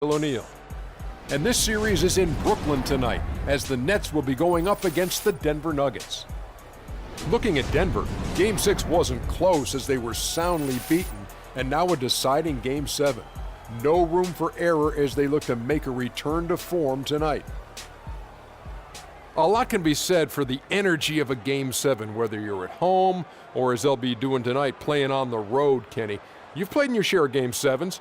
O'Neal. And this series is in Brooklyn tonight, as the Nets will be going up against the Denver Nuggets. Looking at Denver, Game 6 wasn't close as they were soundly beaten, and now a deciding Game 7. No room for error as they look to make a return to form tonight. A lot can be said for the energy of a Game 7, whether you're at home or, as they'll be doing tonight, playing on the road, Kenny. You've played in your share of Game 7s.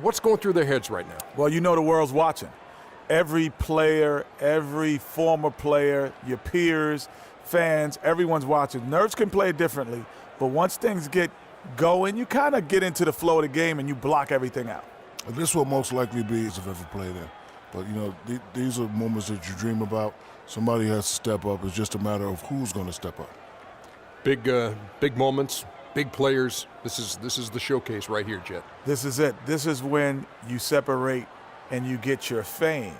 What's going through their heads right now? Well, you know the world's watching. Every player, every former player, your peers, fans, everyone's watching. Nerves can play differently, but once things get going, you kind of get into the flow of the game and you block everything out. This will most likely be as I've ever played in. But, you know, these are moments that you dream about. Somebody has to step up. It's just a matter of who's going to step up. Big moments, big players. This is the showcase right here, Jet. This is it. This is when you separate and you get your fame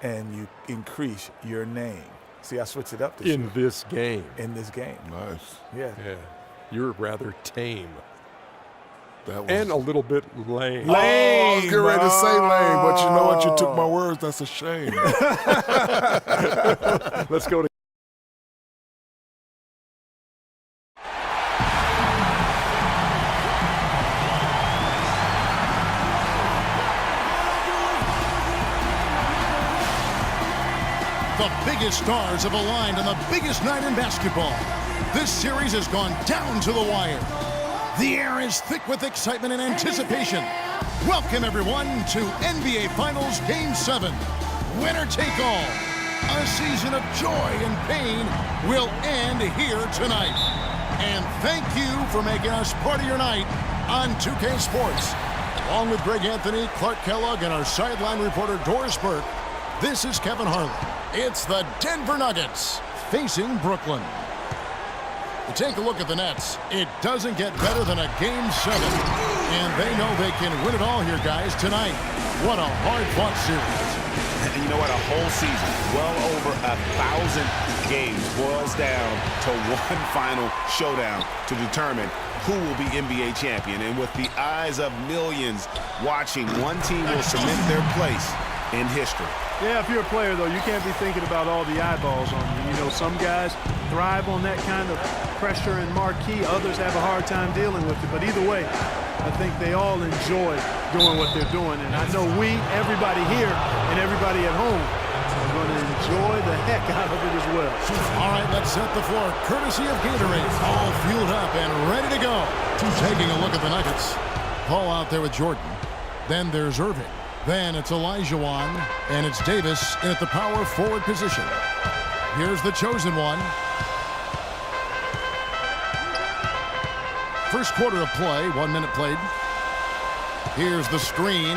and you increase your name. See, I switched it up this year. This game. In this game. Nice. Yeah. You're rather tame. That was... And a little bit lame. Oh, I was getting ready to say lame, but you know what? You took my words. That's a shame. Let's go to The biggest stars have aligned on the biggest night in basketball. This series has gone down to the wire. The air is thick with excitement and anticipation. Welcome, everyone, to NBA Finals Game 7. Winner take all. A season of joy and pain will end here tonight. And thank you for making us part of your night on 2K Sports. Along with Greg Anthony, Clark Kellogg, and our sideline reporter Doris Burke, this is Kevin Harlan. It's the Denver Nuggets facing Brooklyn. To take a look at the Nets, it doesn't get better than a Game 7. And they know they can win it all here, guys, tonight. What a hard-fought series. And you know what? A whole season, well over 1,000 games, boils down to one final showdown to determine who will be NBA champion. And with the eyes of millions watching, one team will cement their place in history. Yeah, if you're a player, though, you can't be thinking about all the eyeballs on you. You know, some guys thrive on that kind of pressure and marquee. Others have a hard time dealing with it. But either way, I think they all enjoy doing what they're doing. And I know everybody here and everybody at home are going to enjoy the heck out of it as well. All right, let's set the floor. Courtesy of Gatorade, all fueled up and ready to go. Taking a look at the Nuggets. Paul out there with Jordan. Then there's Irving. Then it's Olajuwon, and it's Davis in at the power forward position. Here's the chosen one. First quarter of play, 1 minute played. Here's the screen.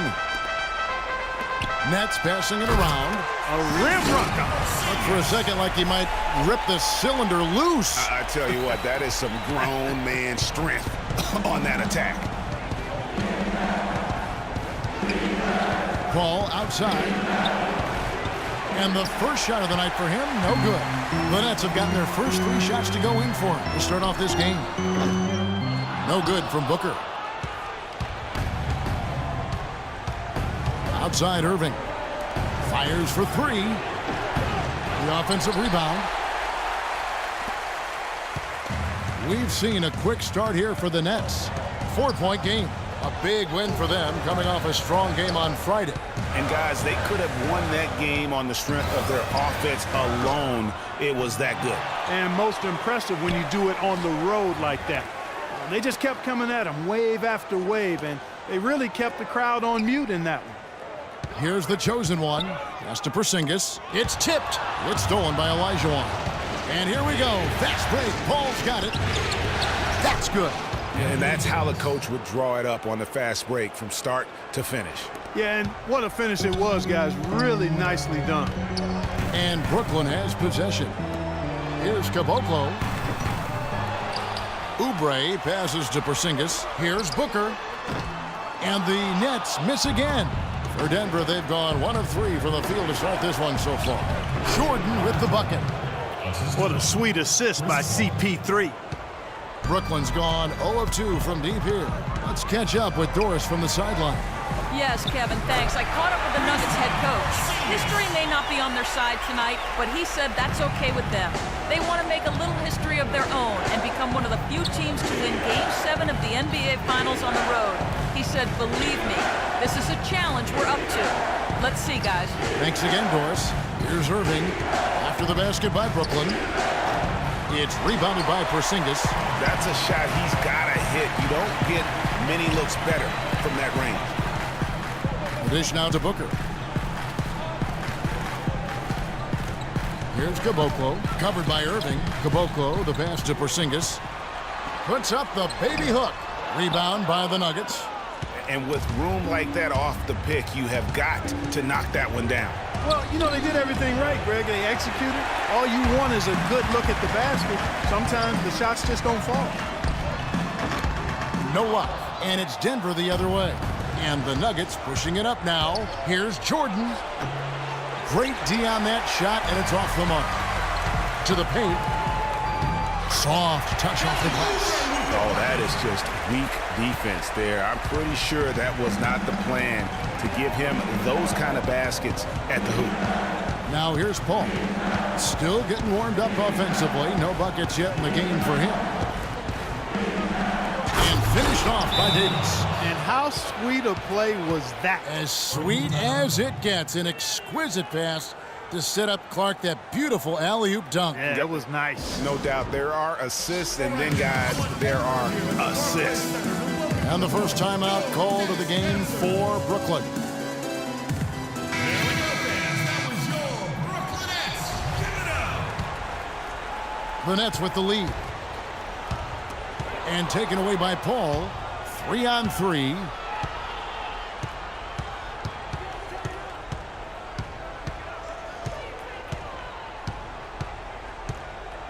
Nets passing it around. A rim rocker. Looked for a second like he might rip the cylinder loose. I tell you what, that is some grown man strength on that attack. Ball outside. And the first shot of the night for him, no good. The Nets have gotten their first 3 shots to go in for him to start off this game. No good from Booker. Outside Irving. Fires for 3. The offensive rebound. We've seen a quick start here for the Nets. 4-point game. A big win for them coming off a strong game on Friday. And guys, they could have won that game on the strength of their offense alone. It was that good. And most impressive when you do it on the road like that. They just kept coming at them wave after wave, and they really kept the crowd on mute in that one. Here's the chosen one. Pass to Porzingis. It's tipped. It's stolen by Olajuwon. And here we go. Fast break. Paul's got it. That's good. And that's how the coach would draw it up on the fast break from start to finish. Yeah, and what a finish it was, guys. Really nicely done. And Brooklyn has possession. Here's Caboclo. Oubre passes to Porzingis. Here's Booker. And the Nets miss again. For Denver, they've gone 1 of 3 from the field to start this one so far. Jordan with the bucket. What a sweet assist by CP3. Brooklyn's gone 0 of 2 from deep here. Let's catch up with Doris from the sideline. Yes, Kevin, thanks. I caught up with the Nuggets head coach. History may not be on their side tonight, but he said that's okay with them. They want to make a little history of their own and become one of the few teams to win Game 7 of the NBA Finals on the road. He said, believe me, this is a challenge we're up to. Let's see, guys. Thanks again, Doris. Here's Irving. After the basket by Brooklyn. It's rebounded by Porzingis. That's a shot he's got to hit. You don't get many looks better from that range. Dish now to Booker. Here's Caboclo, covered by Irving. Caboclo, the pass to Porzingis. Puts up the baby hook. Rebound by the Nuggets. And with room like that off the pick, you have got to knock that one down. Well, you know, they did everything right, Greg. They executed. All you want is a good look at the basket. Sometimes the shots just don't fall. No luck. And it's Denver the other way. And the Nuggets pushing it up now. Here's Jordan. Great D on that shot, and it's off the mark. To the paint. Soft touch off the glass. Oh, that is just weak defense there. I'm pretty sure that was not the plan to give him those kind of baskets at the hoop. Now here's Paul. Still getting warmed up offensively. No buckets yet in the game for him. And finished off by Davis. And how sweet a play was that? As sweet as it gets. An exquisite pass to set up Clark that beautiful alley-oop dunk. Yeah, that was nice. No doubt there are assists, and then, guys, there are assists. And the first timeout called of the game for Brooklyn. The Nets with the lead. And taken away by Paul. 3-on-3.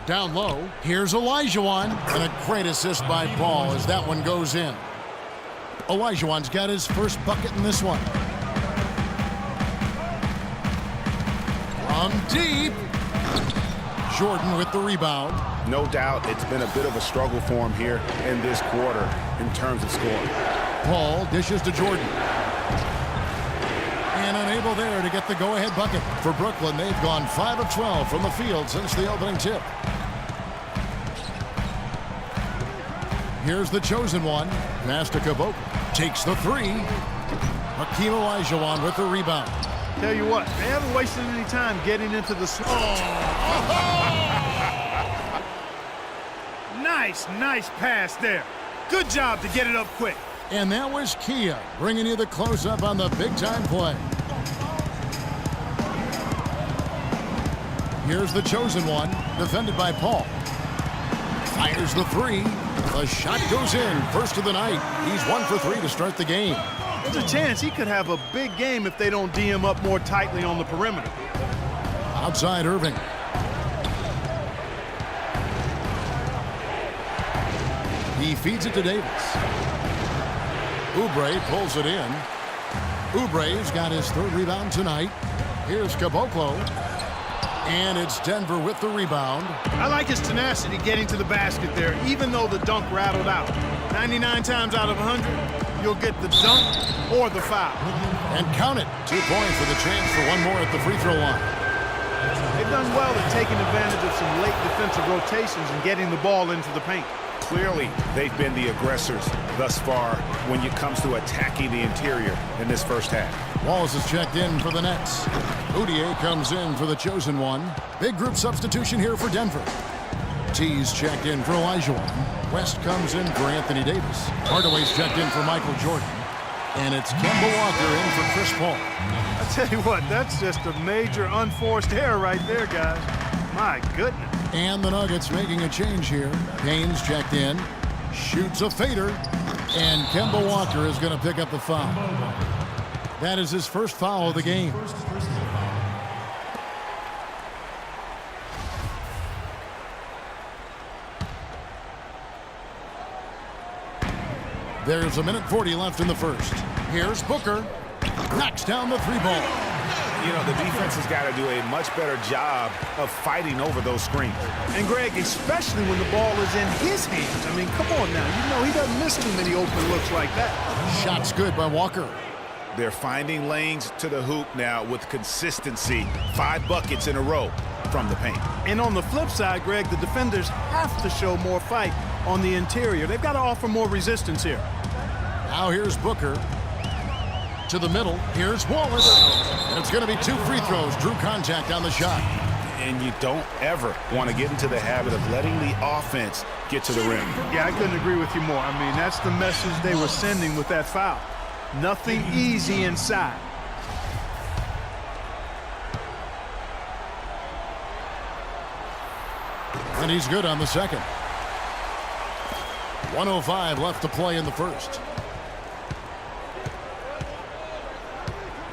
Down low. Here's Olajuwon. And a great assist by Paul as that one goes in. Olajuwon's got his first bucket in this one. From deep. Jordan with the rebound. No doubt it's been a bit of a struggle for him here in this quarter in terms of scoring. Paul dishes to Jordan. And unable there to get the go-ahead bucket. For Brooklyn, they've gone 5 of 12 from the field since the opening tip. Here's the chosen one. Pass to Caboclo. Takes the three. Hakeem Olajuwon with the rebound. Tell you what, they haven't wasted any time getting into the Nice pass there. Good job to get it up quick. And that was Kia bringing you the close-up on the big-time play. Here's the chosen one, defended by Paul. Fires the three. The shot goes in. First of the night. He's 1 for 3 to start the game. There's a chance he could have a big game if they don't D him up more tightly on the perimeter. Outside Irving. He feeds it to Davis. Oubre pulls it in. Oubre's got his third rebound tonight. Here's Caboclo. And it's Denver with the rebound. I like his tenacity getting to the basket there, even though the dunk rattled out. 99 times out of 100, you'll get the dunk or the foul. And count it. 2 points with a chance for one more at the free throw line. They've done well at taking advantage of some late defensive rotations and getting the ball into the paint. Clearly, they've been the aggressors thus far when it comes to attacking the interior in this first half. Wallace is checked in for the Nets. Oudier comes in for the chosen one. Big group substitution here for Denver. T's checked in for Olajuwon. West comes in for Anthony Davis. Hardaway's checked in for Michael Jordan. And it's Kemba Walker in for Chris Paul. I tell you what, that's just a major unforced error right there, guys. My goodness. And the Nuggets making a change here. Haynes checked in. Shoots a fader. And Kemba Walker is going to pick up the foul. That is his first foul of the game. There's a minute 40 left in the first. Here's Booker. Knocks down the three ball. You know, the defense has got to do a much better job of fighting over those screens. And Greg, especially when the ball is in his hands. I mean, come on now. You know, he doesn't miss too many open looks like that. Shot's good by Walker. They're finding lanes to the hoop now with consistency. 5 buckets in a row from the paint. And on the flip side, Greg, the defenders have to show more fight on the interior. They've got to offer more resistance here. Now here's Booker. To the middle. Here's Wallace. And it's going to be 2 free throws. Drew contact on the shot. And you don't ever want to get into the habit of letting the offense get to the rim. Yeah, I couldn't agree with you more. I mean, that's the message they were sending with that foul. Nothing easy inside. And he's good on the second. 1:05 left to play in the first.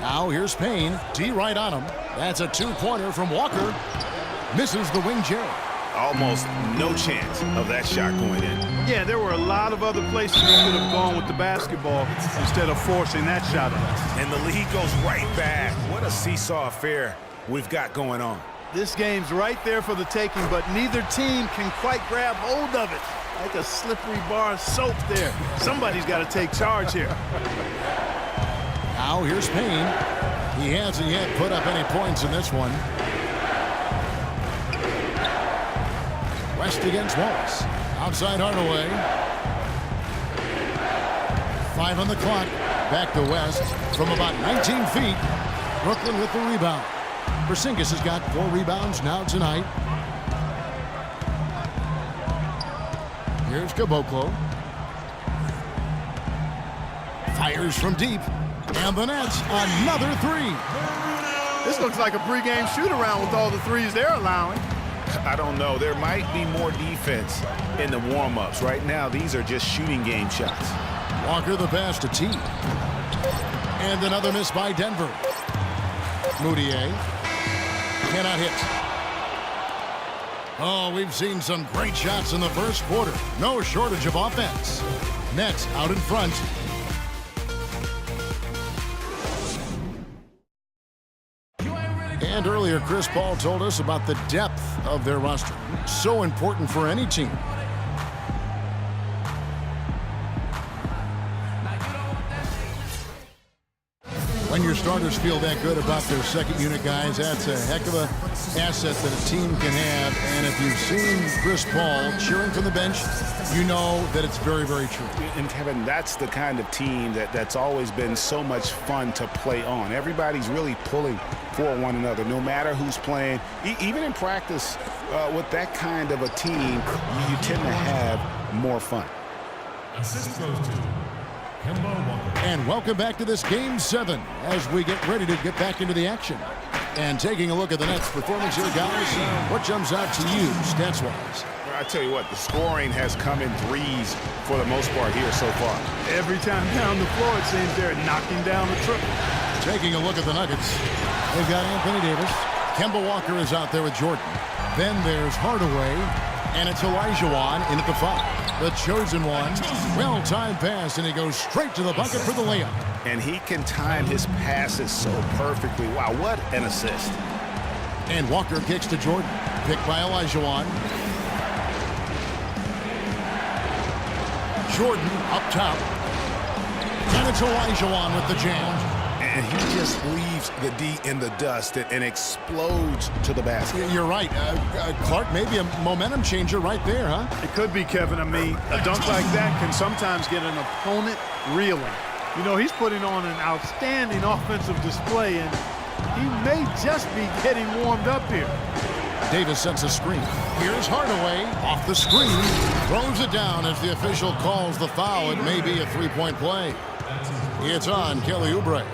Now here's Payne. D right on him. That's a 2-pointer from Walker. Misses the wing Jerry. Almost no chance of that shot going in. Yeah, there were a lot of other places he could have gone with the basketball instead of forcing that shot. And the lead goes right back. What a seesaw affair we've got going on. This game's right there for the taking, but neither team can quite grab hold of it. Like a slippery bar of soap there. Somebody's got to take charge here. Now here's Payne. He hasn't yet put up any points in this one. West against Wallace. Outside Hardaway. 5 on the clock. Back to West from about 19 feet. Brooklyn with the rebound. Porzingis has got 4 rebounds now tonight. Here's Caboclo. Fires from deep. And the Nets, another 3. This looks like a pregame shoot-around with all the threes they're allowing. I don't know. There might be more defense in the warm-ups. Right now, these are just shooting game shots. Walker the pass to T. And another miss by Denver. Moutier cannot hit. Oh, we've seen some great shots in the first quarter. No shortage of offense. Nets out in front. And earlier, Chris Paul told us about the depth of their roster. So important for any team. When your starters feel that good about their second unit guys, that's a heck of a asset that a team can have. And if you've seen Chris Paul cheering from the bench, you know that it's very, very true. And Kevin, that's the kind of team that's always been so much fun to play on. Everybody's really pulling for one another, no matter who's playing. Even in practice with that kind of a team, you tend to have more fun. Assist goes to Kemba Walker. And welcome back to this Game 7 as we get ready to get back into the action. And taking a look at the Nets' performance here, guys, what jumps out to you stats-wise? I tell you what, the scoring has come in threes for the most part here so far. Every time down the floor, it seems they're knocking down the triple. Taking a look at the Nuggets, they've got Anthony Davis. Kemba Walker is out there with Jordan. Then there's Hardaway, and it's Olajuwon in at the 5. The chosen one, well-timed pass, and he goes straight to the bucket for the layup. And he can time his passes so perfectly. Wow, what an assist. And Walker kicks to Jordan, picked by Olajuwon. Jordan up top. And it's Olajuwon with the jam. And he just leaves the D in the dust and explodes to the basket. You're right. Clark, maybe a momentum changer right there, huh? It could be, Kevin. I mean, a dunk like that can sometimes get an opponent reeling. You know, he's putting on an outstanding offensive display, and he may just be getting warmed up here. Davis sets a screen. Here's Hardaway off the screen. Throws it down as the official calls the foul. It may be a three-point play. It's on Kelly Oubre.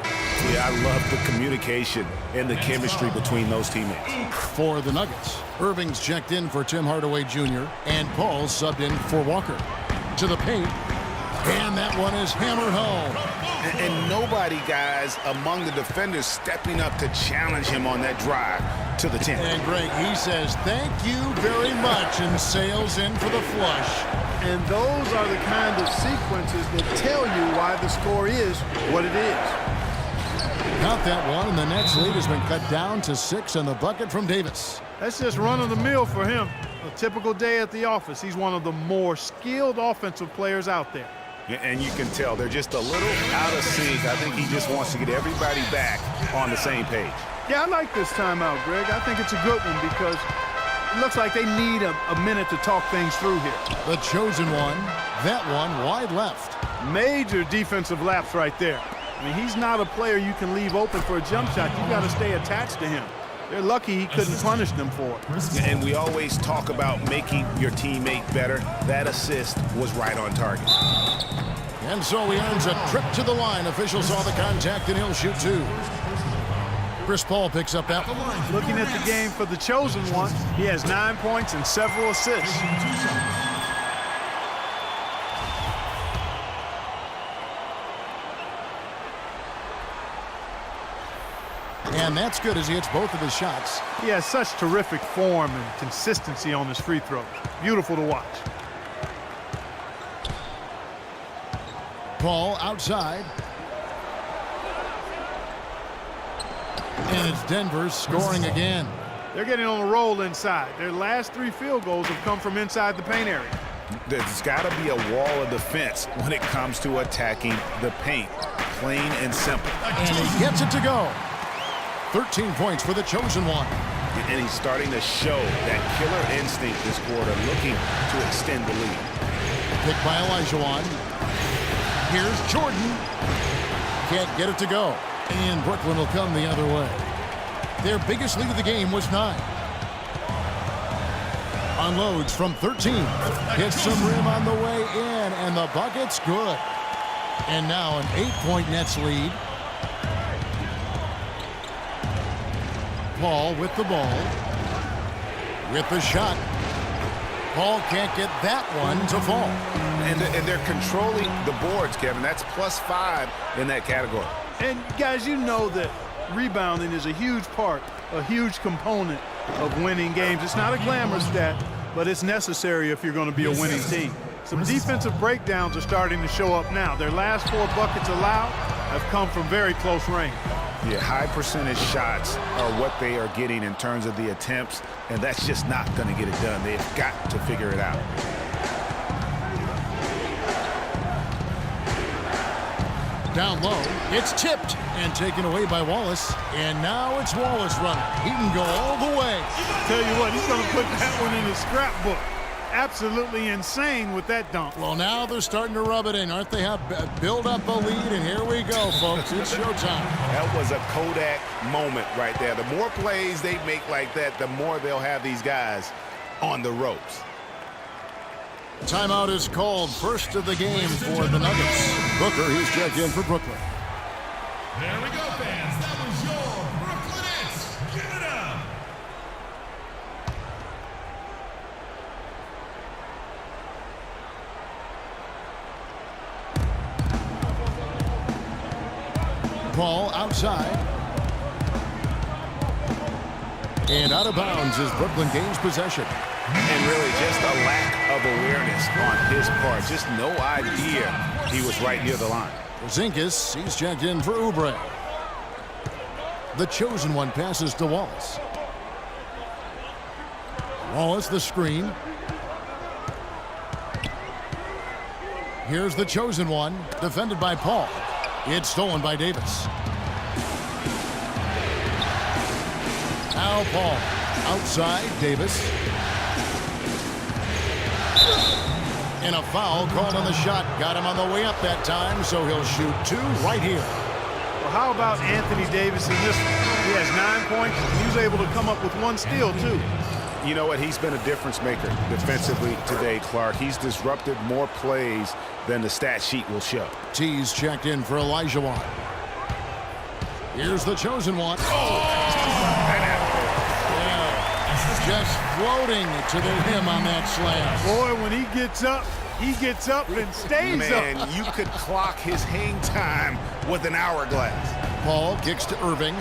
Yeah, I love the communication and the chemistry between those teammates. For the Nuggets, Irving's checked in for Tim Hardaway Jr. and Paul subbed in for Walker. To the paint, and that one is hammered home. And nobody, guys, among the defenders stepping up to challenge him on that drive to the 10. And Greg, he says, thank you very much, and sails in for the flush. And those are the kind of sequences that tell you why the score is what it is. Count that one, and the Nets lead has been cut down to 6 on the bucket from Davis. That's just run-of-the-mill for him. A typical day at the office. He's one of the more skilled offensive players out there. And you can tell they're just a little out of sync. I think he just wants to get everybody back on the same page. Yeah, I like this timeout, Greg. I think it's a good one because it looks like they need a minute to talk things through here. The chosen one, that one wide left. Major defensive lapse right there. I mean, he's not a player you can leave open for a jump shot. You got to stay attached to him. They're lucky he couldn't punish them for it. And we always talk about making your teammate better. That assist was right on target. And so he earns a trip to the line. Officials saw the contact, and he'll shoot two. Chris Paul picks up that one. Looking at the game for the chosen one, he has 9 points and several assists. And that's good as he hits both of his shots. He has such terrific form and consistency on his free throws. Beautiful to watch. Paul outside. And it's Denver scoring again. They're getting on a roll inside. Their last 3 field goals have come from inside the paint area. There's got to be a wall of defense when it comes to attacking the paint. Plain and simple. And he gets it to go. 13 points for the chosen one. And he's starting to show that killer instinct this quarter, looking to extend the lead. Picked by Olajuwon. Here's Jordan. Can't get it to go. And Brooklyn will come the other way. Their biggest lead of the game was 9. Unloads from 13. Hits some rim on the way in, and the bucket's good. And now an 8-point Nets lead. Paul with the ball. With the shot. Paul can't get that one to fall. And they're controlling the boards, Kevin. That's +5 in that category. And guys, you know that rebounding is a huge part, a huge component of winning games. It's not a glamorous stat, but it's necessary if you're going to be a winning team. Some defensive breakdowns are starting to show up now. Their last 4 buckets allowed have come from very close range. Yeah, high percentage shots are what they are getting in terms of the attempts, and that's just not going to get it done. They've got to figure it out. Down low, it's tipped and taken away by Wallace. And now it's Wallace running. He can go all the way. Tell you what, he's going to put that one in his scrapbook. Absolutely insane with that dunk. Well, now they're starting to rub it in, aren't they? Have build up a lead, and here we go, folks. It's showtime. That was a Kodak moment right there. The more plays they make like that, the more they'll have these guys on the ropes. Timeout is called. First of the game for the Nuggets. Booker, he's checked in for Brooklyn. There we go, fans. That was your Brooklyn Nets. Give it up. Paul outside. And out of bounds as Brooklyn gains possession. And really just a lack of awareness on his part. Just no idea he was right near the line. Porzingis, he's checked in for Oubre. The chosen one passes to Wallace. Wallace the screen. Here's the chosen one, defended by Paul. It's stolen by Davis. Now Paul. Outside, Davis. And a foul called on the shot. Got him on the way up that time, so he'll shoot 2 right here. Well, how about Anthony Davis in this one? He has 9 points, and he was able to come up with 1 steal, too. You know what? He's been a difference maker defensively today, Clark. He's disrupted more plays than the stat sheet will show. T's checked in for Olajuwon. Here's the chosen one. Just floating to the rim on that slam. Boy, when he gets up and stays Man, up. you could clock his hang time with an hourglass. Paul kicks to Irving.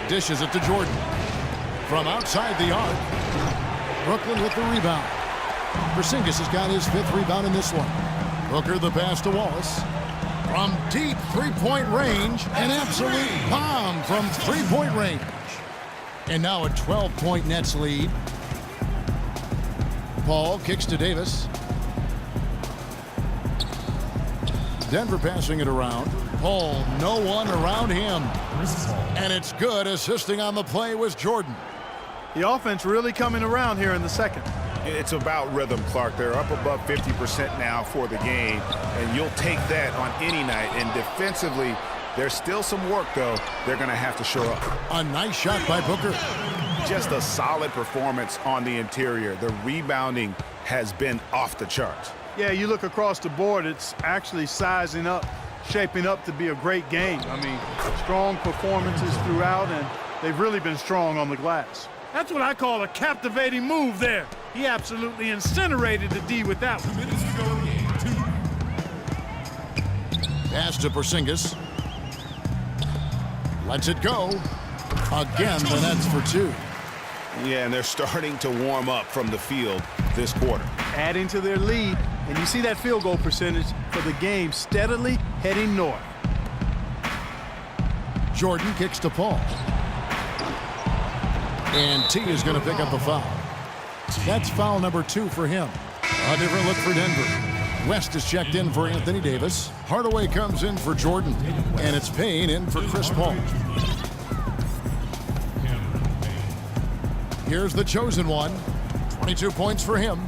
Dishes it to Jordan. From outside the arc. Brooklyn with the rebound. Porzingis has got his 5th rebound in this one. Booker the pass to Wallace. From deep three-point range, an absolute bomb from three-point range. And now a 12-point Nets lead. Paul kicks to Davis. Denver passing it around. Paul, no one around him. And it's good. Assisting on the play was Jordan. The offense really coming around here in the second. It's about rhythm, Clark. They're up above 50% now for the game, and you'll take that on any night. And defensively, there's still some work, though. They're going to have to show up. A nice shot by Booker. Just a solid performance on the interior. The rebounding has been off the charts. Yeah, you look across the board, it's actually sizing up, shaping up to be a great game. I mean, strong performances throughout, and they've really been strong on the glass. That's what I call a captivating move there. He absolutely incinerated the D with that one. 2 minutes to go in the game. 2. Pass to Porzingis. Lets it go. Again, the Nets for 2. Yeah, and they're starting to warm up from the field this quarter. Adding to their lead, and you see that field goal percentage for the game steadily heading north. Jordan kicks to Paul. And T is going to pick up a foul. That's foul number 2 for him. A different look for Denver. West is checked in for Anthony Davis. Hardaway comes in for Jordan. And it's Payne in for Chris Paul. Here's the chosen one. 22 points for him.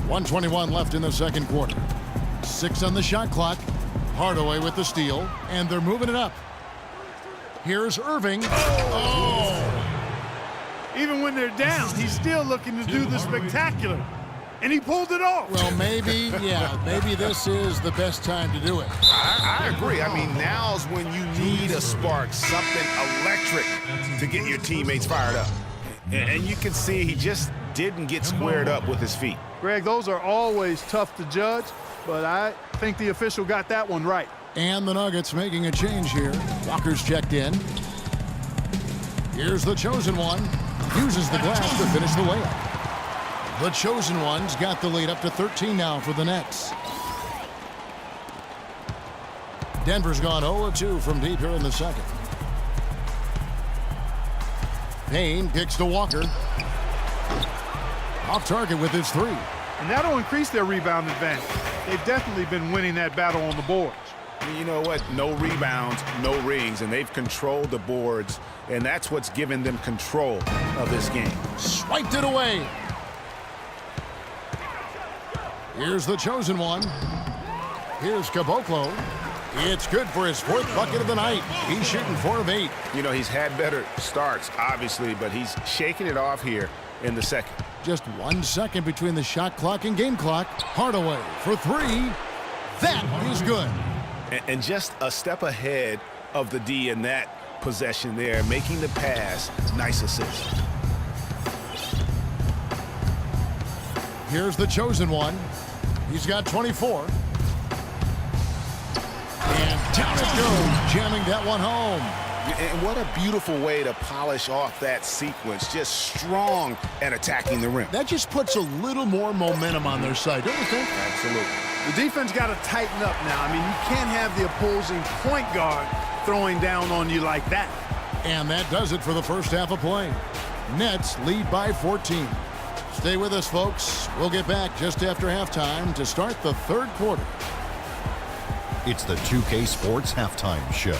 1:21 left in the second quarter. 6 on the shot clock. Hardaway with the steal. And they're moving it up. Here's Irving. Oh! Even when they're down, he's still looking to do the spectacular. And he pulled it off. Well, maybe this is the best time to do it. I agree. I mean, now's when you need a spark, something electric to get your teammates fired up. And you can see he just didn't get squared up with his feet. Greg, those are always tough to judge, but I think the official got that one right. And the Nuggets making a change here. Walker's checked in. Here's the chosen one. Uses the glass to finish the layup. The chosen one's got the lead up to 13 now for the Nets. Denver's gone 0-2 from deep here in the second. Payne kicks to Walker. Off target with his 3. And that'll increase their rebound advantage. They've definitely been winning that battle on the boards. You know what? No rebounds, no rings, and they've controlled the boards, and that's what's given them control of this game. Swiped it away. Here's the chosen one. Here's Caboclo. It's good for his 4th bucket of the night. He's shooting 4 of 8. You know, he's had better starts, obviously, but he's shaking it off here in the second. Just 1 second between the shot clock and game clock. Hardaway for 3. That is good. And just a step ahead of the D in that possession there, making the pass. Nice assist. Here's the chosen one. He's got 24. And down it goes, jamming that one home. And what a beautiful way to polish off that sequence. Just strong at attacking the rim. That just puts a little more momentum on their side, don't you think? Absolutely. The defense got to tighten up now. I mean, you can't have the opposing point guard throwing down on you like that. And that does it for the first half of play. Nets lead by 14. Stay with us, folks. We'll get back just after halftime to start the third quarter. It's the 2K Sports Halftime Show.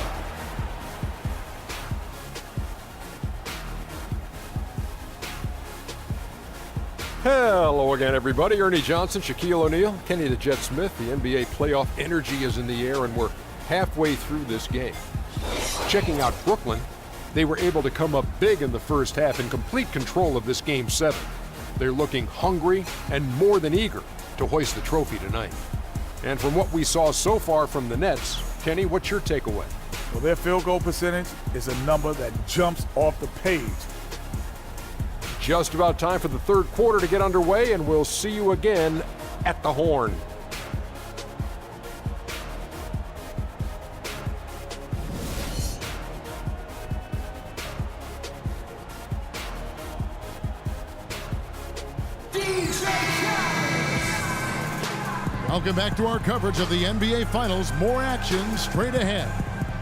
Hello again, everybody. Ernie Johnson, Shaquille O'Neal, Kenny the Jet Smith. The NBA playoff energy is in the air, and we're halfway through this game. Checking out Brooklyn, they were able to come up big in the first half in complete control of this Game 7. They're looking hungry and more than eager to hoist the trophy tonight. And from what we saw so far from the Nets, Kenny, what's your takeaway? Well, their field goal percentage is a number that jumps off the page. Just about time for the third quarter to get underway, and we'll see you again at the Horn. Welcome back to our coverage of the NBA Finals. More action straight ahead.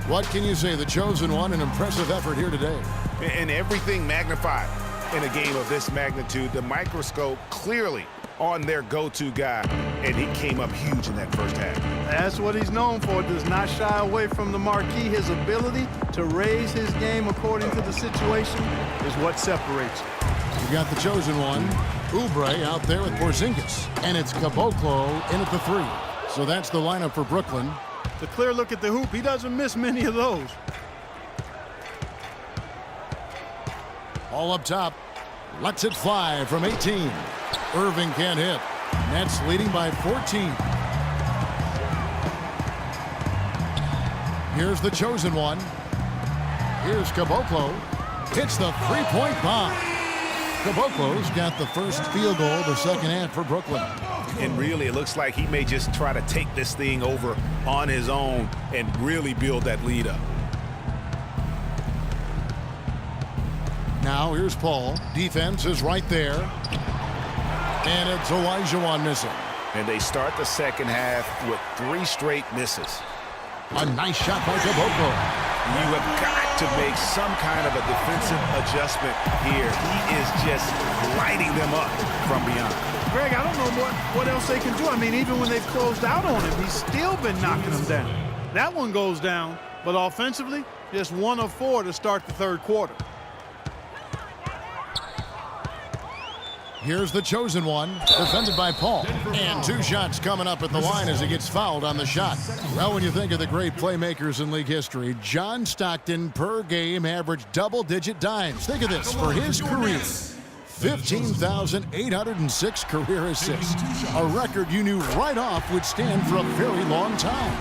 What can you say? The chosen one, an impressive effort here today. And everything magnified in a game of this magnitude. The microscope clearly on their go-to guy, and he came up huge in that first half. That's what he's known for. Does not shy away from the marquee. His ability to raise his game according to the situation is what separates him. You got the chosen one, Oubre, out there with Porzingis. And it's Caboclo in at the 3. So that's the lineup for Brooklyn. The clear look at the hoop, he doesn't miss many of those. All up top. Lets it fly from 18. Irving can't hit. Nets leading by 14. Here's the chosen one. Here's Caboclo. Hits the three-point bomb. Caboclo's got the first field goal of the second half for Brooklyn. And really, it looks like he may just try to take this thing over on his own and really build that lead up. Now here's Paul. Defense is right there. And it's Olajuwon missing. And they start the second half with 3 straight misses. A nice shot by Caboclo. You have got to make some kind of a defensive adjustment here. He is just lighting them up from beyond. Greg, I don't know what else they can do. I mean, even when they've closed out on him, he's still been knocking them down. That one goes down, but offensively, just 1 of 4 to start the third quarter. Here's the chosen one, defended by Paul. And 2 shots coming up at the line as he gets fouled on the shot. Well, when you think of the great playmakers in league history, John Stockton per game averaged double-digit dimes. Think of this, for his career, 15,806 career assists. A record you knew right off would stand for a very long time.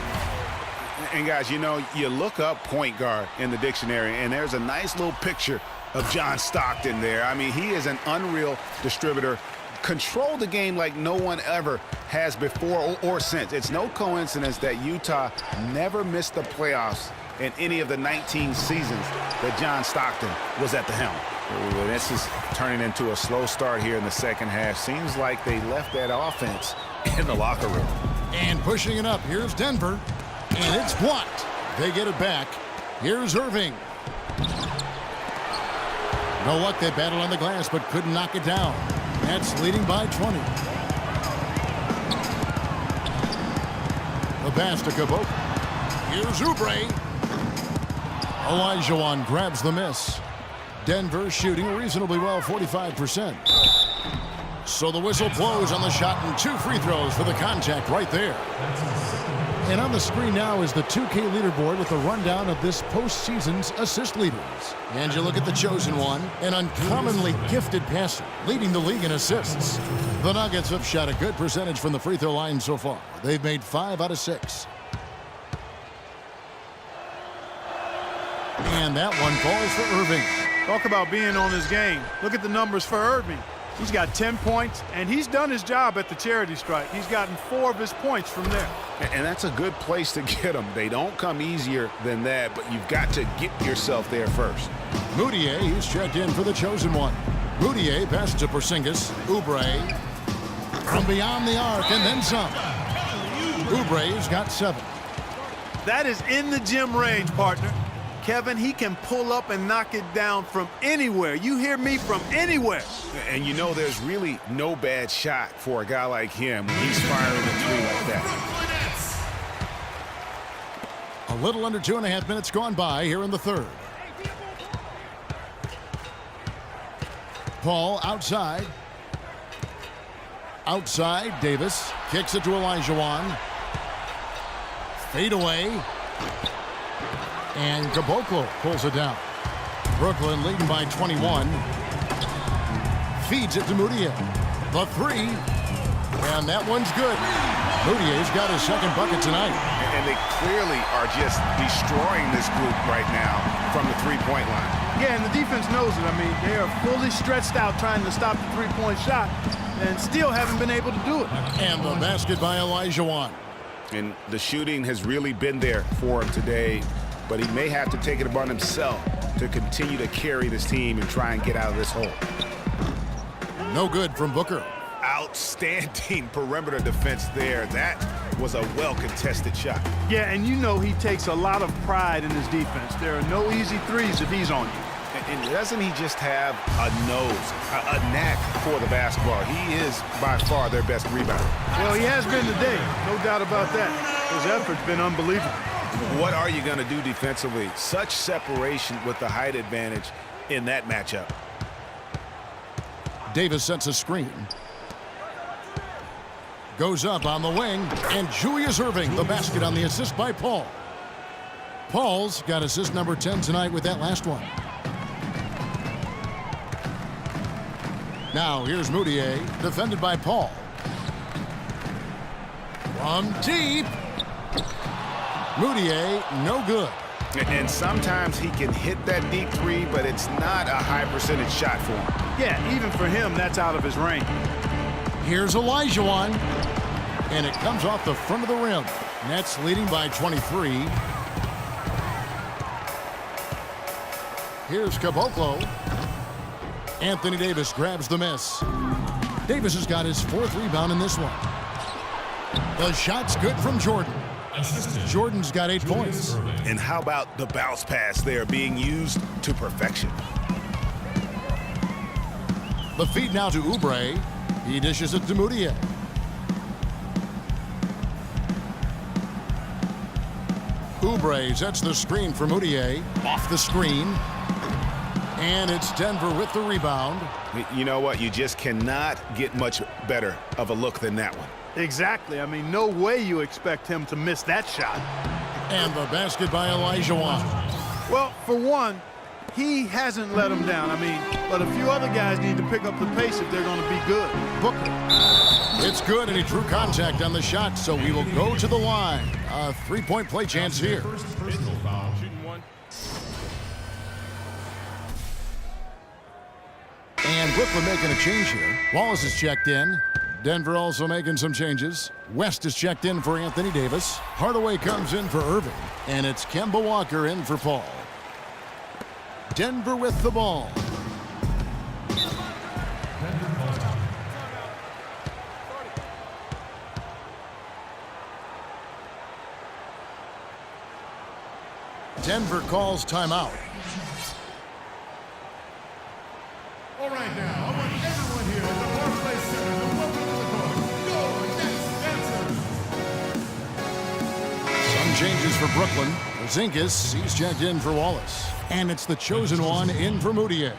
And guys, you know, you look up point guard in the dictionary, and there's a nice little picture of John Stockton there. I mean, he is an unreal distributor. Controlled the game like no one ever has before or since. It's no coincidence that Utah never missed the playoffs in any of the 19 seasons that John Stockton was at the helm. Ooh, this is turning into a slow start here in the second half. Seems like they left that offense in the locker room. And pushing it up, here's Denver. And it's blocked. They get it back. Here's Irving. No luck, they battled on the glass, but couldn't knock it down. Nets leading by 20. The pass to Caboclo. Here's Oubre. Olajuwon grabs the miss. Denver shooting reasonably well, 45%. So the whistle blows on the shot and 2 free throws for the contact right there. And on the screen now is the 2K leaderboard with a rundown of this postseason's assist leaders. And you look at the chosen one, an uncommonly gifted passer, leading the league in assists. The Nuggets have shot a good percentage from the free throw line so far. They've made 5 out of 6. And that one falls for Irving. Talk about being on his game. Look at the numbers for Irving. He's got 10 points, and he's done his job at the charity stripe. He's gotten 4 of his points from there. And that's a good place to get them. They don't come easier than that, but you've got to get yourself there first. Moutier, he's checked in for the chosen one. Moutier passes to Porzingis. Oubre from beyond the arc and then some. Oubre's got 7. That is in the gym range, partner. Kevin, he can pull up and knock it down from anywhere. You hear me? From anywhere. And you know there's really no bad shot for a guy like him when he's firing a 3 like that. A little under 2.5 minutes gone by here in the third. Paul outside. Outside, Davis kicks it to Olajuwon. Fade away. And Caboclo pulls it down. Brooklyn leading by 21. Feeds it to Moutier. The 3. And that one's good. Moutier's got his second bucket tonight. And they clearly are just destroying this group right now from the three-point line. Yeah, and the defense knows it. I mean, they are fully stretched out trying to stop the three-point shot and still haven't been able to do it. And the basket by Olajuwon. And the shooting has really been there for him today, but he may have to take it upon himself to continue to carry this team and try and get out of this hole. No good from Booker. Outstanding perimeter defense there. That was a well-contested shot. Yeah, and you know he takes a lot of pride in his defense. There are no easy threes if he's on you. And doesn't he just have a nose, a knack for the basketball? He is by far their best rebounder. Well, he has been today, no doubt about that. His effort's been unbelievable. What are you going to do defensively? Such separation with the height advantage in that matchup. Davis sets a screen. Goes up on the wing, and Julius Erving, the basket on the assist by Paul. Paul's got assist number 10 tonight with that last one. Now here's Moutier, defended by Paul. From deep. Moutier, no good. And sometimes he can hit that deep three, but it's not a high percentage shot for him. Yeah, even for him, that's out of his range. Here's Olajuwon, and it comes off the front of the rim. Nets leading by 23. Here's Caboclo. Anthony Davis grabs the miss. Davis has got his 4th rebound in this one. The shot's good from Jordan. Jordan's got 8 points. And how about the bounce pass there being used to perfection? The feed now to Oubre. He dishes it to Moutier. Oubre sets the screen for Moutier. Off the screen. And it's Denver with the rebound. You know what? You just cannot get much better of a look than that one. Exactly. I mean, no way you expect him to miss that shot. And the basket by Olajuwon. Well, for one, he hasn't let him down. I mean, but a few other guys need to pick up the pace if they're going to be good. Booker. It's good, and he drew contact on the shot, so he will go to the line. A 3-point play chance here. And Brooklyn making a change here. Wallace is checked in. Denver also making some changes. West is checked in for Anthony Davis. Hardaway comes in for Erving. And it's Kemba Walker in for Paul. Denver with the ball. Denver calls timeout. All right, now, I want everyone here at the Barclays Center to welcome to the court. Go Nets dancers! Some changes for Brooklyn. Porzingis, he's checked in for Wallace. And it's the chosen one in for Moutier.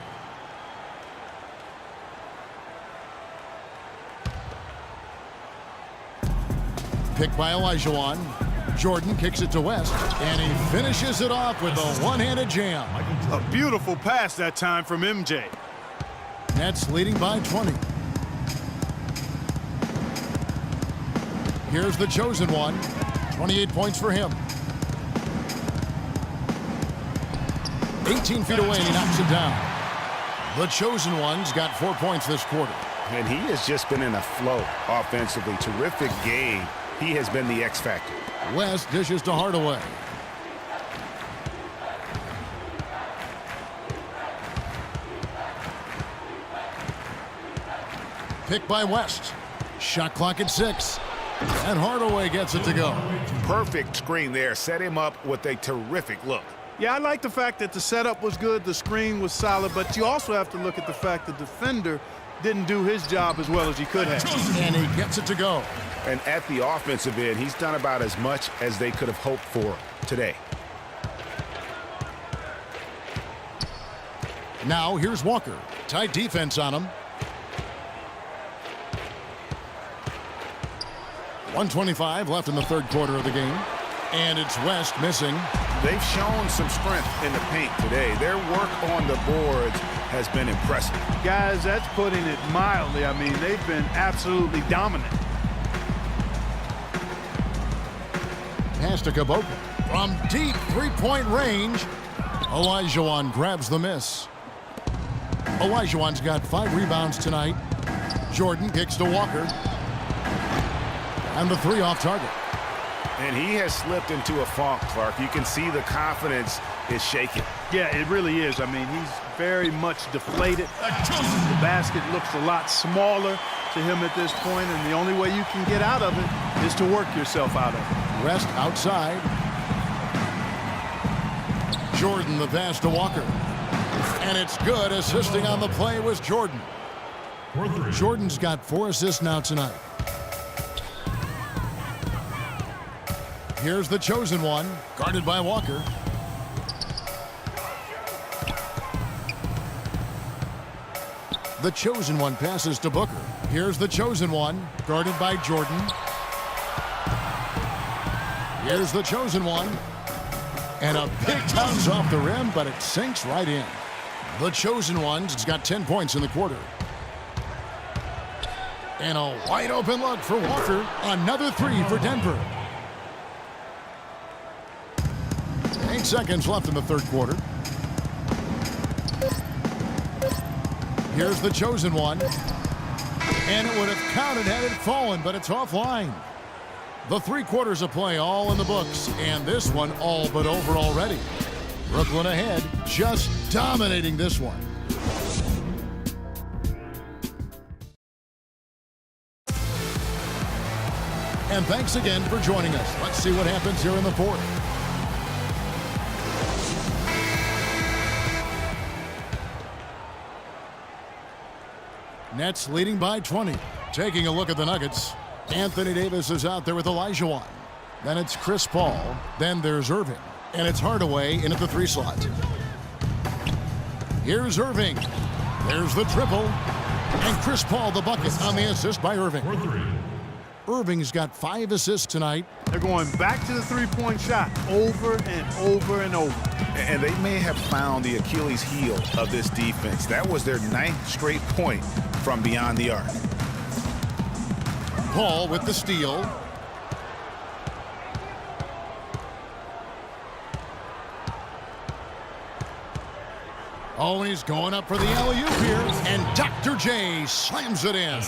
Picked by Olajuwon. Jordan kicks it to West, and he finishes it off with a one-handed jam. A beautiful pass that time from MJ. Nets leading by 20. Here's the chosen one. 28 points for him. 18 feet away, and he knocks it down. The chosen one's got 4 points this quarter. And he has just been in a flow offensively. Terrific game. He has been the X factor. West dishes to Hardaway. Picked by West. Shot clock at 6. And Hardaway gets it to go. Perfect screen there. Set him up with a terrific look. Yeah, I like the fact that the setup was good, the screen was solid, but you also have to look at the fact the defender didn't do his job as well as he could have. And he gets it to go. And at the offensive end, he's done about as much as they could have hoped for today. Now here's Walker. Tight defense on him. 1:25 left in the third quarter of the game. And it's West missing. They've shown some strength in the paint today. Their work on the boards has been impressive. Guys, that's putting it mildly. I mean, they've been absolutely dominant. Pass to Caboclo. From deep three-point range, Olajuwon grabs the miss. Olajuwon's got 5 rebounds tonight. Jordan kicks to Walker. And the 3 off target. And he has slipped into a funk, Clark. You can see the confidence is shaking. Yeah, it really is. I mean, he's very much deflated. The basket looks a lot smaller to him at this point, and the only way you can get out of it is to work yourself out of it. West outside. Jordan the pass to Walker. And it's good. Assisting on the play was Jordan. Jordan's got 4 assists now tonight. Here's the chosen one, guarded by Walker. The chosen one passes to Booker. Here's the chosen one, guarded by Jordan. Here's the chosen one. And a big bounce off the rim, but it sinks right in. The chosen one's got 10 points in the quarter. And a wide open look for Walker. Another 3 for Denver. 8 seconds left in the third quarter. Here's the chosen one. And it would have counted had it fallen, but it's offline. The 3 quarters of play all in the books, and this one all but over already. Brooklyn ahead, just dominating this one. And thanks again for joining us. Let's see what happens here in the fourth. Nets leading by 20. Taking a look at the Nuggets. Anthony Davis is out there with Olajuwon. Then it's Chris Paul. Then there's Irving. And it's Hardaway in at the 3 slot. Here's Irving. There's the triple. And Chris Paul the bucket on the assist by Irving. Irving's got 5 assists tonight. They're going back to the three-point shot over and over and over. And they may have found the Achilles heel of this defense. That was their 9th straight point from beyond the arc. Paul with the steal. Oh, and he's going up for the alley-oop here. And Dr. J slams it in.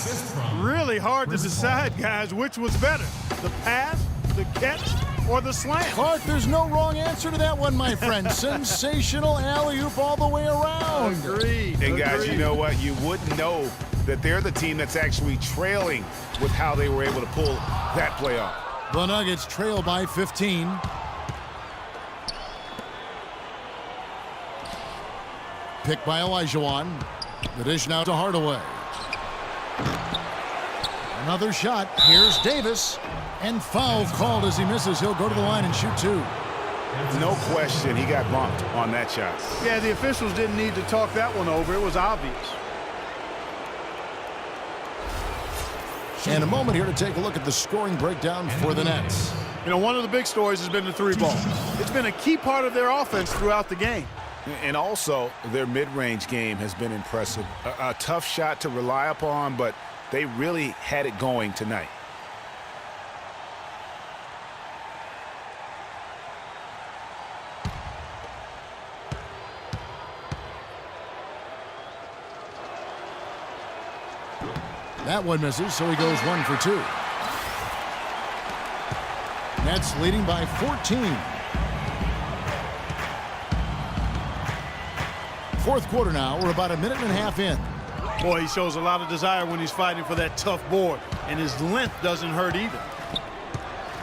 Really hard to decide, guys, which was better. The pass, the catch, or the slam. Clark, there's no wrong answer to that one, my friend. Sensational alley-oop all the way around. Agreed. And guys, you know what? You wouldn't know that they're the team that's actually trailing with how they were able to pull that play off. The Nuggets trail by 15. Picked by Olajuwon. The dish now to Hardaway. Another shot. Here's Davis. And foul called as he misses. He'll go to the line and shoot 2. No question he got bumped on that shot. Yeah, the officials didn't need to talk that one over. It was obvious. And a moment here to take a look at the scoring breakdown for the Nets. You know, one of the big stories has been the 3-ball. It's been a key part of their offense throughout the game. And also, their mid-range game has been impressive. A tough shot to rely upon, but they really had it going tonight. That one misses, so he goes 1 for 2. Nets leading by 14. Fourth quarter now. We're about a minute and a half in. Boy, he shows a lot of desire when he's fighting for that tough board, and his length doesn't hurt either.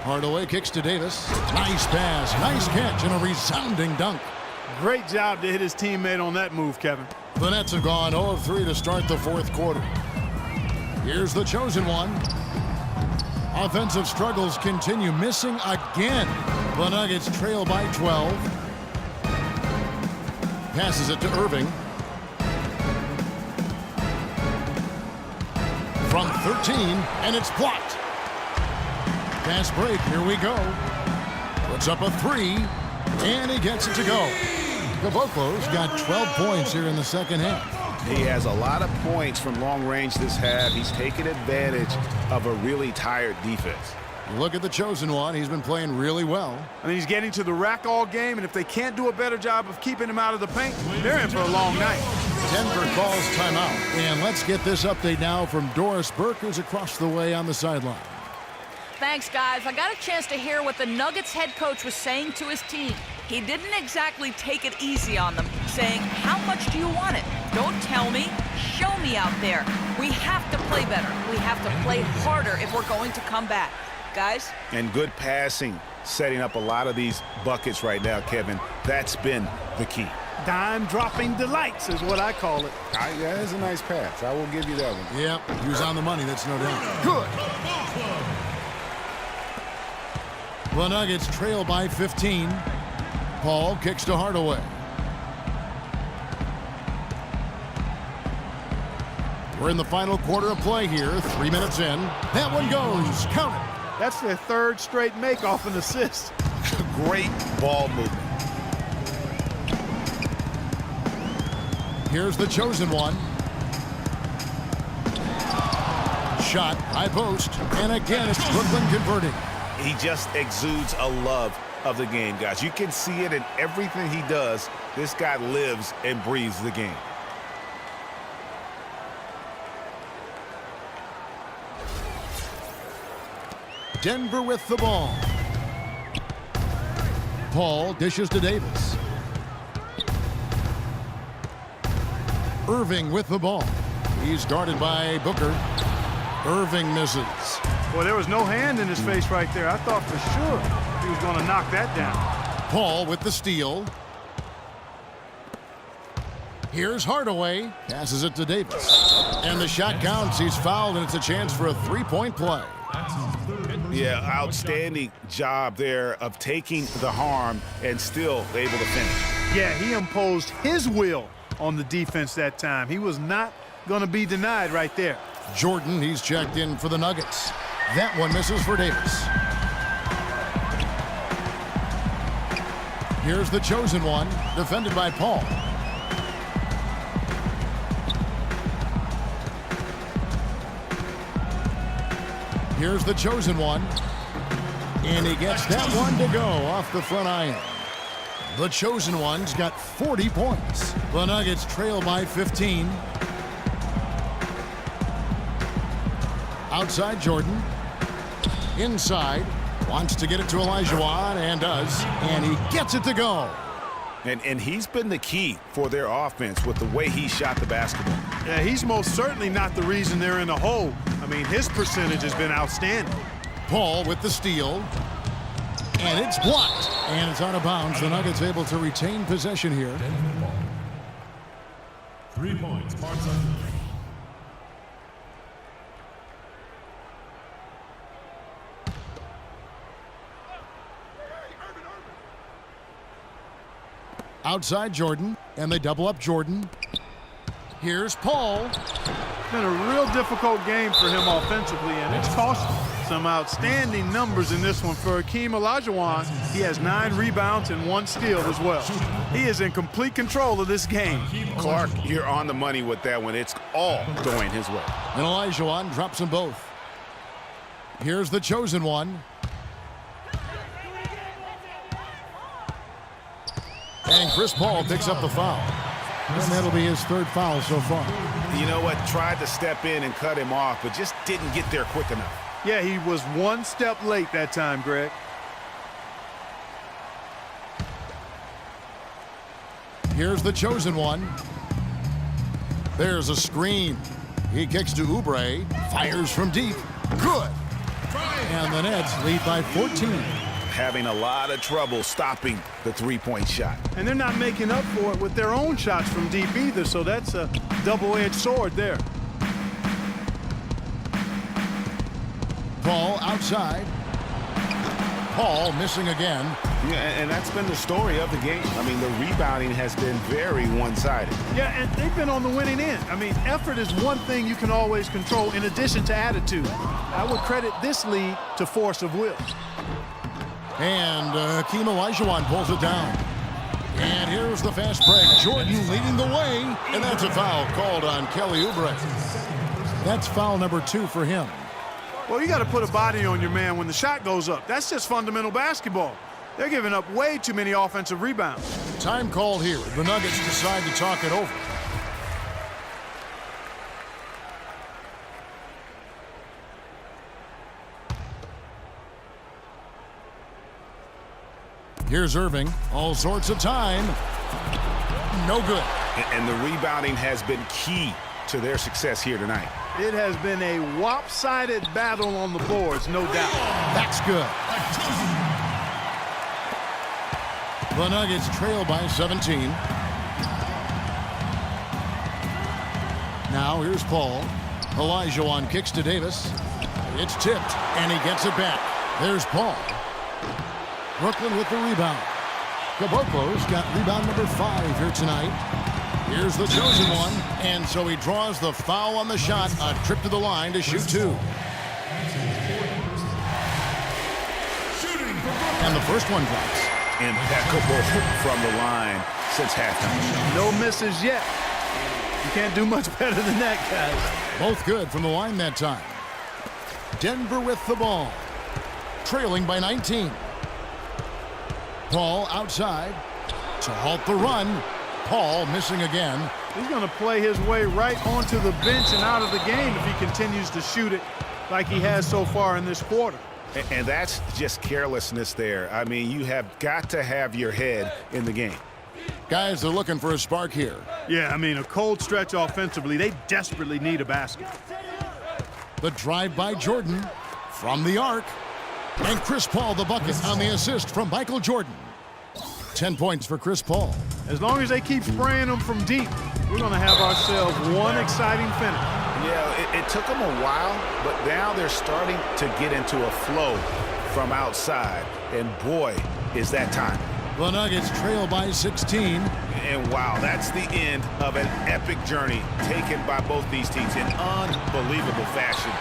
Hardaway kicks to Davis. Nice pass, nice catch, and a resounding dunk. Great job to hit his teammate on that move, Kevin. The Nets have gone 0 of 3 to start the fourth quarter. Here's the chosen one. Offensive struggles continue, missing again. The Nuggets trail by 12. Passes it to Irving. From 13, and it's blocked. Fast break, here we go. Puts up a 3, and he gets it to go. Caboclo's got 12 points here in the second half. He has a lot of points from long range this half. He's taken advantage of a really tired defense. Look at the chosen one. He's been playing really well. I mean, he's getting to the rack all game, and if they can't do a better job of keeping him out of the paint, they're in for a long night. Denver calls timeout. And let's get this update now from Doris Burke, who's across the way on the sideline. Thanks, guys. I got a chance to hear what the Nuggets head coach was saying to his team. He didn't exactly take it easy on them, saying, how much do you want it? Don't tell me. Show me out there. We have to play better. We have to play harder if we're going to come back. guys. And good passing, setting up a lot of these buckets right now, Kevin. That's been the key. Dime-dropping delights is what I call it. Yeah, that's a nice pass. I will give you that one. Yep, he was on the money, that's no doubt. Good. The Nuggets trail by 15. Paul kicks to Hardaway. We're in the final quarter of play here. 3 minutes in. That one goes. Count it. That's their third straight make off an assist. Great ball movement. Here's the chosen one. Shot, high post, and again it's Brooklyn converting. He just exudes a love of the game, guys. You can see it in everything he does. This guy lives and breathes the game. Denver with the ball. Paul dishes to Davis. Irving with the ball. He's guarded by Booker. Irving misses. Boy, there was no hand in his face right there. I thought for sure he was going to knock that down. Paul with the steal. Here's Hardaway. Passes it to Davis. And the shot counts. He's fouled, and it's a chance for a three-point play. Yeah, outstanding job there of taking the harm and still able to finish. Yeah, he imposed his will on the defense that time. He was not going to be denied right there. Jordan, he's checked in for the Nuggets. That one misses for Davis. Here's the chosen one, defended by Paul. Here's the chosen one. And he gets that one to go off the front iron. The chosen one's got 40 points. The Nuggets trail by 15. Outside Jordan. Inside. Wants to get it to Olajuwon and does. And he gets it to go. And he's been the key for their offense with the way he shot the basketball. Yeah, he's most certainly not the reason they're in the hole. I mean, his percentage has been outstanding. Paul with the steal. And it's blocked. And it's out of bounds. The Nuggets able to retain possession here. 3 points, Barton. Outside Jordan. And they double up Jordan. Here's Paul. It's been a real difficult game for him offensively, and it's cost some outstanding numbers in this one for Hakeem Olajuwon. He has 9 rebounds and 1 steal as well. He is in complete control of this game. Clark, you're on the money with that one. It's all going his way. And Olajuwon drops them both. Here's the chosen one. And Chris Paul picks up the foul. And that'll be his 3rd foul so far. You know what? Tried to step in and cut him off, but just didn't get there quick enough. Yeah, he was 1 step late that time, Greg. Here's the chosen one. There's a screen. He kicks to Oubre. Fires from deep. Good. And the Nets lead by 14. Having a lot of trouble stopping the three-point shot. And they're not making up for it with their own shots from deep either, so that's a double-edged sword there. Paul outside. Paul missing again. Yeah, and that's been the story of the game. I mean, the rebounding has been very one-sided. Yeah, and they've been on the winning end. I mean, effort is one thing you can always control in addition to attitude. I would credit this lead to force of will. And Hakeem Olajuwon pulls it down. And here's the fast break. Jordan leading the way. And that's a foul called on Kelly Oubre. That's foul number 2 for him. Well, you got to put a body on your man when the shot goes up. That's just fundamental basketball. They're giving up way too many offensive rebounds. Time called here. The Nuggets decide to talk it over. Here's Irving. All sorts of time. No good. And the rebounding has been key to their success here tonight. It has been a lopsided battle on the boards, no doubt. That's good. The Nuggets trail by 17. Now here's Paul. Olajuwon kicks to Davis. It's tipped, and he gets it back. There's Paul. Brooklyn with the rebound. Caboclo's got rebound number 5 here tonight. Here's the chosen one, and so he draws the foul on the shot. A trip to the line to shoot 2. And the first one drops. Impeccable from the line since halftime. No misses yet. You can't do much better than that, guys. Both good from the line that time. Denver with the ball. Trailing by 19. Paul outside to halt the run. Paul missing again. He's going to play his way right onto the bench and out of the game if he continues to shoot it like he has so far in this quarter. And that's just carelessness there. I mean, you have got to have your head in the game. Guys, they're looking for a spark here. Yeah, I mean, a cold stretch offensively. They desperately need a basket. The drive by Jordan from the arc. And Chris Paul the bucket on the assist from Michael Jordan. 10 points for Chris Paul. As long as they keep spraying them from deep, we're going to have ourselves one exciting finish. Yeah, it took them a while, but now they're starting to get into a flow from outside. And boy, is that time. The Nuggets trail by 16. And wow, that's the end of an epic journey taken by both these teams in unbelievable fashion.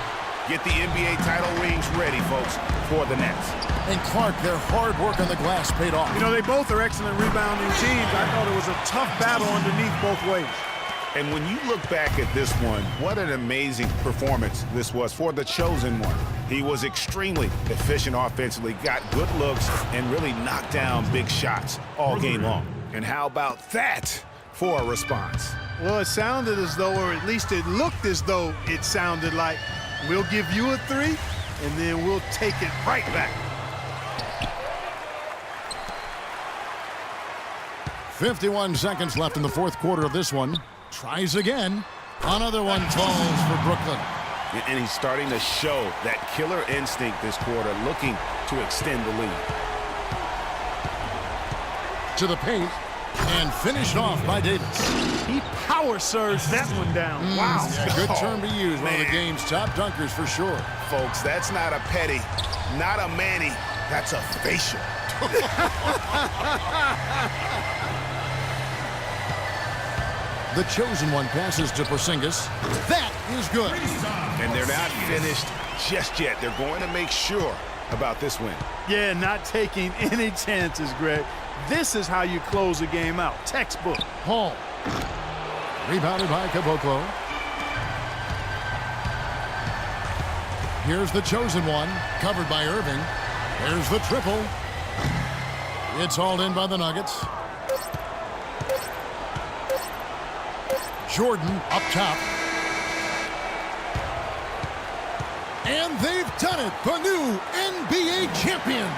Get the NBA title rings ready, folks, for the Nets. And Clark, their hard work on the glass paid off. You know, they both are excellent rebounding teams. I thought it was a tough battle underneath both ways. And when you look back at this one, what an amazing performance this was for the chosen one. He was extremely efficient offensively, got good looks, and really knocked down big shots all game long. And how about that for a response? Well, it sounded as though, or at least it looked as though it sounded like, we'll give you a 3, and then we'll take it right back. 51 seconds left in the fourth quarter of this one. Tries again. Another one falls for Brooklyn. And he's starting to show that killer instinct this quarter, looking to extend the lead. To the paint, and finished off by Davis. He power surged that one down. Wow. Yeah, good term to use. One of the game's top dunkers for sure. Folks, that's not a petty, not a Manny, that's a facial. The chosen one passes to Porzingis. That is good. And they're not finished just yet. They're going to make sure about this win. Yeah, not taking any chances, Greg. This is how you close a game out. Textbook. Paul. Rebounded by Caboclo. Here's the chosen one, covered by Irving. There's the triple. It's hauled in by the Nuggets. Jordan up top. And they've done it, the new NBA champions.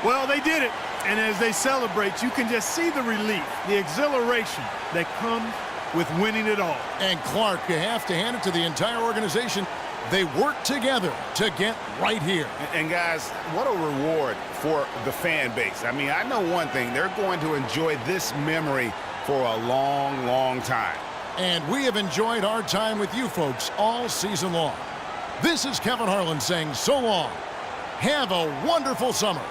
Well, they did it. And as they celebrate, you can just see the relief, the exhilaration that comes with winning it all. And Clark, you have to hand it to the entire organization. They work together to get right here. And guys, what a reward for the fan base. I mean, I know one thing. They're going to enjoy this memory for a long, long time. And we have enjoyed our time with you folks all season long. This is Kevin Harlan saying so long. Have a wonderful summer.